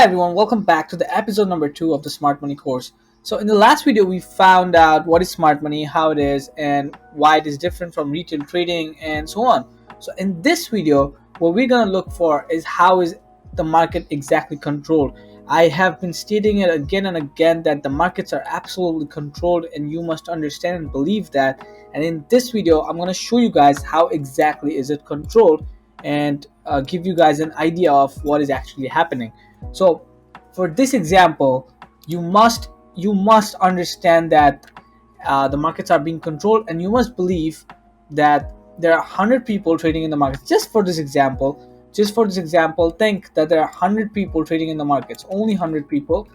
Hi everyone, welcome back to the episode number 2 of the Smart Money course. So in the last video we found out what is smart money, how it is, and why it is different from retail trading and so on. So in this video what we're going to look for is how is the market exactly controlled. I have been stating it again and again that the markets are absolutely controlled and you must understand and believe that. And in this video I'm going to show you guys how exactly is it controlled and give you guys an idea of what is actually happening. So for this example, you must understand that the markets are being controlled, and you must believe that there are 100 people trading in the markets. Just for this example, think that there are 100 people trading in the markets, only 100 people,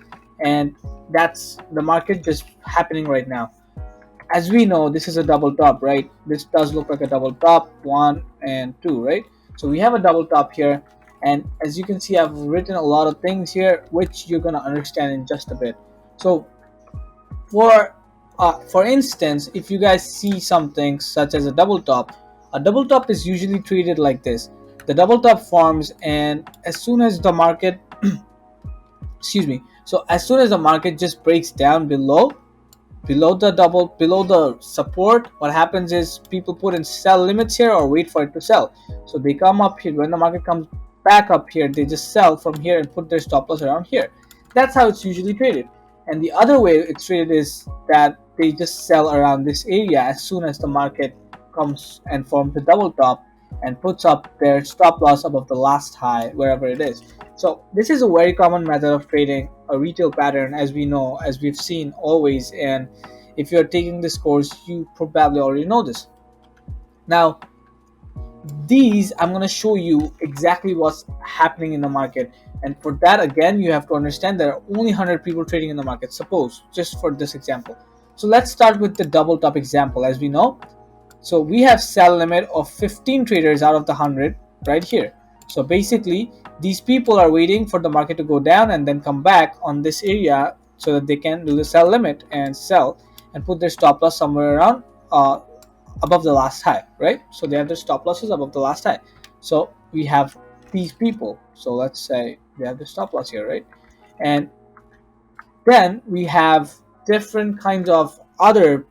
and that's the market just happening right now. As we know, this is a double top, right? This does look like a double top, 1 and 2, right? So we have a double top here, and as you can see, I've written a lot of things here which you're going to understand in just a bit. So for instance, if you guys see something such as a double top is usually treated like this. The double top forms, and as soon as the market excuse me, so as soon as the market just breaks down below the support, what happens is people put in sell limits here or wait for it to sell. So they come up here. When the market comes back up here, they just sell from here and put their stop loss around here. That's how it's usually traded. And the other way it's traded is that they just sell around this area as soon as the market comes and forms a double top and puts up their stop loss above the last high, wherever it is. So this is a very common method of trading, a retail pattern, as we know, as we've seen always. And if you're taking this course, you probably already know this. Now, these I'm going to show you exactly what's happening in the market. And for that, again, you have to understand there are only 100 people trading in the market, suppose, just for this example. So let's start with the double top example. As we know, so we have sell limit of 15 traders out of the 100 right here. So basically these people are waiting for the market to go down and then come back on this area so that they can do the sell limit and sell and put their stop loss somewhere around above the last high, right? So they have their stop losses above the last high. So we have these people. So let's say they have the stop loss here, right? And then we have different kinds of other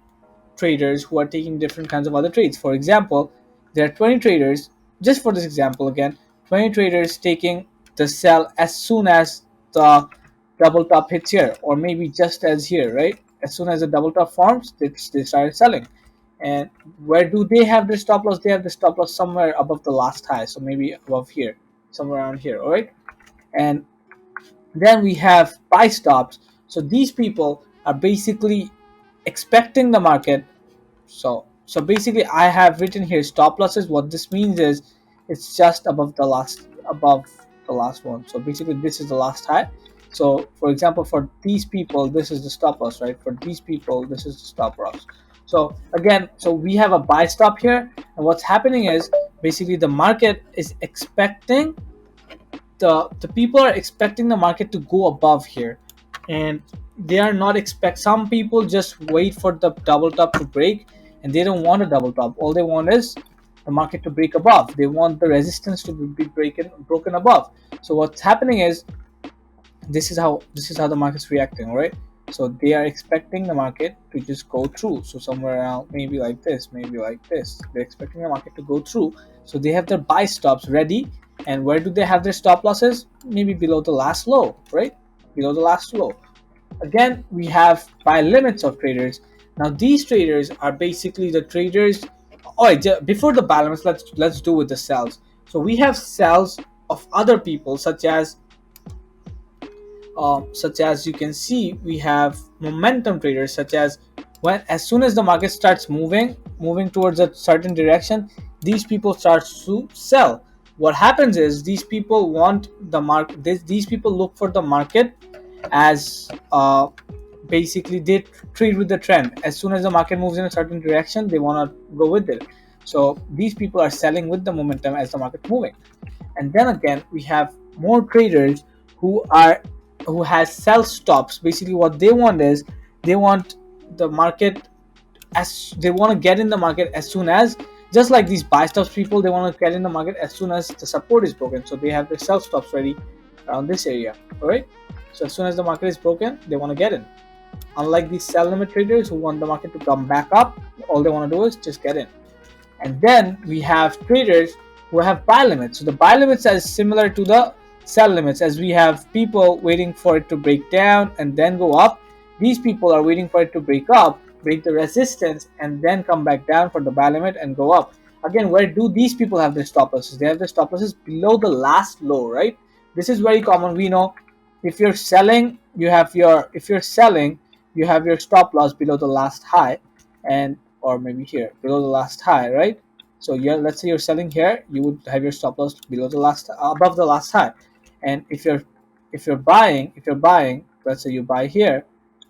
traders who are taking different kinds of other trades. For example, there are 20 traders, just for this example again, 20 traders taking the sell as soon as the double top hits here, or maybe just as here, right? As soon as the double top forms, they started selling. And where do they have their stop loss? They have the stop loss somewhere above the last high, so maybe above here, somewhere around here, all right? And then we have buy stops. So these people are basically expecting the market. So basically I have written here stop losses. What this means is it's just above the last one. So basically this is the last high. So for example, for these people this is the stop loss, right? For these people this is the stop loss. So again, so we have a buy stop here, and what's happening is basically the market is expecting the people are expecting the market to go above here, and they are not expect some people just wait for the double top to break, and they don't want a double top. All they want is the market to break above. They want the resistance to be broken above. So what's happening is this is how the market's reacting, all right? So they are expecting the market to just go through, so somewhere around maybe like this, maybe like this. They're expecting the market to go through, so they have their buy stops ready. And where do they have their stop losses? Maybe below the last low, right? Below the last low. Again, we have buy limits of traders. Now these traders are basically the traders. All right, before the buy limits, let's do with the sells. So we have sells of other people, such as you can see, we have momentum traders, such as when as soon as the market starts moving towards a certain direction, these people start to sell. What happens is these people want the market. These people look for the market as basically they trade with the trend. As soon as the market moves in a certain direction, they want to go with it. So these people are selling with the momentum as the market's moving. And then again, we have more traders who has sell stops. Basically what they want is they want the market as they want to get in the market as soon as, just like these buy stops people, they want to get in the market as soon as the support is broken. So they have the sell stops ready around this area, all right? So as soon as the market is broken, they want to get in. Unlike these sell limit traders who want the market to come back up, all they want to do is just get in. And then we have traders who have buy limits. So the buy limits are similar to the sell limits, as we have people waiting for it to break down and then go up. These people are waiting for it to break up, break the resistance, and then come back down for the buy limit and go up. Again, where do these people have their stop losses? They have their stop losses below the last low, right? This is very common. We know if you're selling, you have your stop loss below the last high, and or maybe here below the last high, right? So yeah, let's say you're selling here, you would have your stop loss below the last above the last high. And if you're buying, let's say you buy here,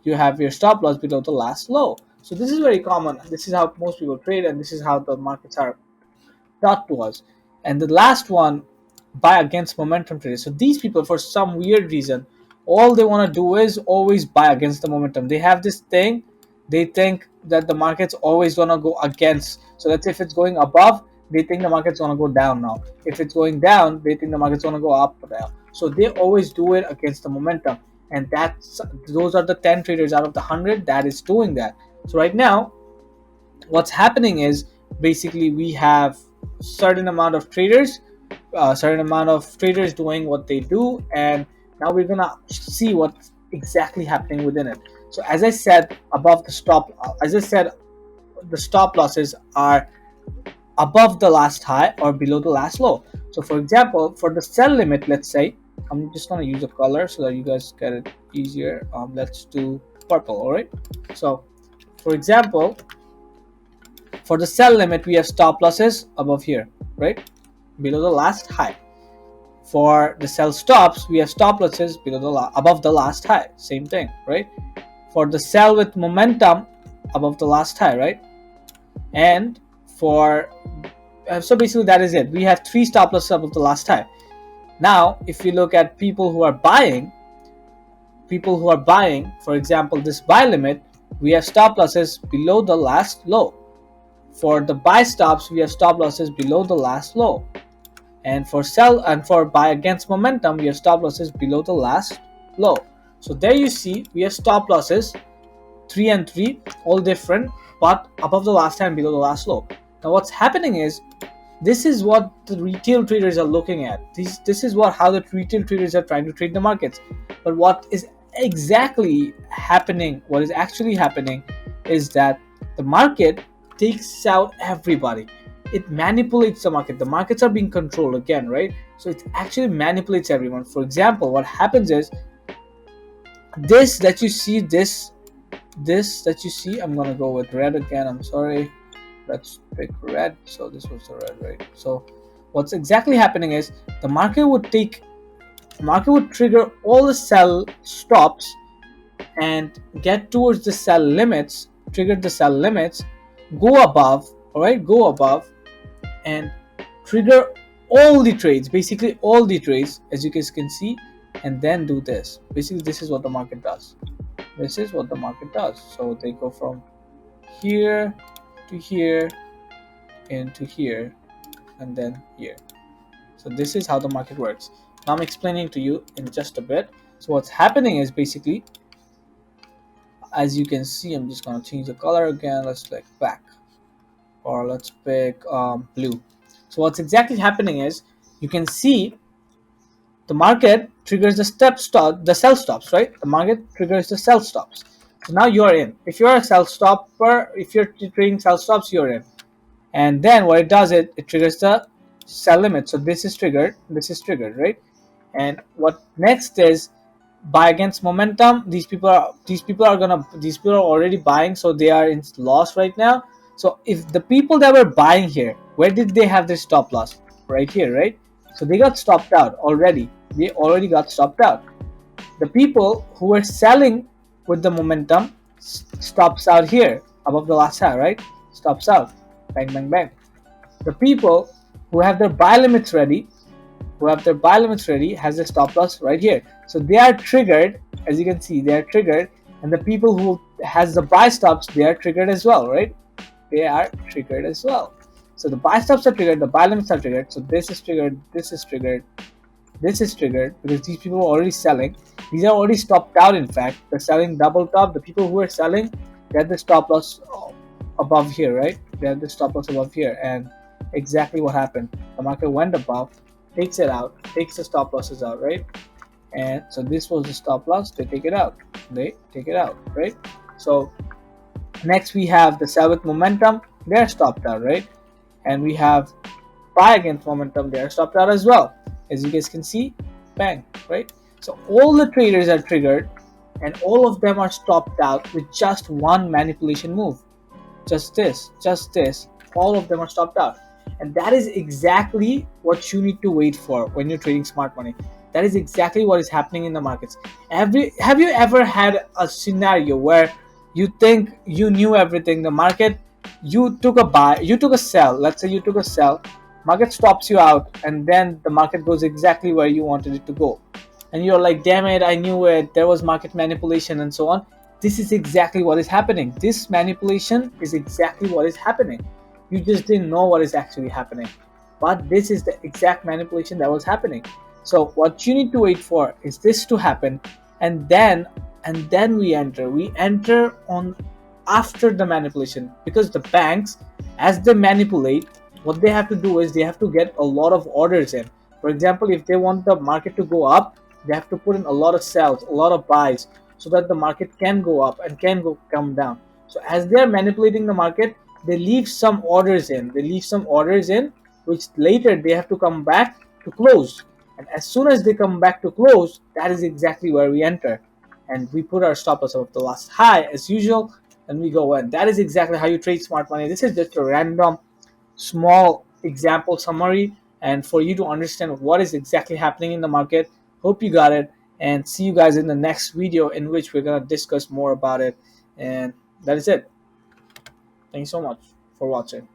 you have your stop loss below the last low. So this is very common. This is how most people trade, and this is how the markets are taught to us. And the last one, buy against momentum traders. So these people, for some weird reason, all they want to do is always buy against the momentum. They have this thing, they think that the market's always going to go against. So let's say if it's going above, they think the market's going to go down now. If it's going down, they think the market's going to go up or down. So they always do it against the momentum. And those are the 10 traders out of the 100 that is doing that. So right now, what's happening is basically we have certain amount of traders doing what they do, and now we're gonna see what's exactly happening within it. So as I said, the stop losses are above the last high or below the last low. So for example, for the sell limit, let's say I'm just gonna use a color so that you guys get it easier. Let's do purple. All right, so for example, for the sell limit, we have stop losses above here, right? Below the last high. For the sell stops, we have stop losses above the last high. Same thing, right? For the sell with momentum, above the last high, right? And for so basically that is it. We have 3 stop losses above the last high. Now, if you look at people who are buying, for example, this buy limit, we have stop losses below the last low. For the buy stops, we have stop losses below the last low. And for sell and for buy against momentum, we have stop losses below the last low. So there you see, we have stop losses 3 and 3, all different, but above the last high and below the last low. Now what's happening is, this is what the retail traders are looking at. This is how the retail traders are trying to trade the markets. But what is actually happening is that the market takes out everybody. It manipulates the market. The markets are being controlled again, right? So it actually manipulates everyone. For example, what happens is this that you see, I'm gonna go with red again. I'm sorry. Let's pick red. So this was the red, right? So what's exactly happening is the market would trigger all the sell stops and get towards the sell limits, trigger the sell limits, go above, and trigger all the trades, basically all the trades, as you guys can see, and then do this. Basically, this is what the market does. So they go from here to here into here and then here. So this is how the market works. Now I'm explaining to you in just a bit. So what's happening is basically, as you can see, I'm just going to change the color again. Let's click back, or let's pick blue. So what's exactly happening is, you can see the market triggers the sell stops, right? The market triggers the sell stops. So now you're in. If you're a sell stopper, if you're trading sell stops, you're in. And then what it does, it triggers the sell limit. So this is triggered, right? And what next is buy against momentum. These people are already buying, so they are in loss right now. So if the people that were buying here, where did they have their stop loss? Right here, right? So they got stopped out already. They already got stopped out. The people who were selling with the momentum stops out here above the last high, right? Stops out. Bang, bang, bang. The people who have their buy limits ready, has a stop loss right here. So they are triggered, as you can see, they are triggered. And the people who has the buy stops, they are triggered as well, right? They are triggered as well. So the buy stops are triggered, the buy limits are triggered. So this is triggered, This is triggered because these people are already selling. These are already stopped out. In fact, they're selling double top. The people who are selling, they had the stop loss above here, right? They had the stop loss above here, and exactly what happened. The market went above, takes it out, takes the stop losses out, right? And so this was the stop loss. They take it out. They take it out, right? So next we have the sell with momentum. They're stopped out, right? And we have buy against momentum. They're stopped out as well. As you guys can see, bang, right? So all the traders are triggered, and all of them are stopped out with just one manipulation move. Just this, all of them are stopped out. And that is exactly what you need to wait for when you're trading smart money. That is exactly what is happening in the markets. Have you ever had a scenario where you think you knew everything, the market, you took a buy, you took a sell, let's say you took a sell, market stops you out, and then the market goes exactly where you wanted it to go, and you're like, damn it, I knew it, there was market manipulation and so on. This is exactly what is happening. This manipulation is exactly what is happening. You just didn't know what is actually happening, but this is the exact manipulation that was happening. So what you need to wait for is this to happen, and then we enter on after the manipulation, because the banks, as they manipulate, what they have to do is they have to get a lot of orders in. For example, if they want the market to go up, they have to put in a lot of sells, a lot of buys, so that the market can go up and can go come down. So as they are manipulating the market, they leave some orders in. They leave some orders in, which later they have to come back to close. And as soon as they come back to close, that is exactly where we enter. And we put our stop loss of the last high as usual, and we go in. That is exactly how you trade smart money. This is just a random small example summary, and for you to understand what is exactly happening in the market. Hope you got it, and see you guys in the next video, in which we're going to discuss more about it. And that is it. Thanks so much for watching.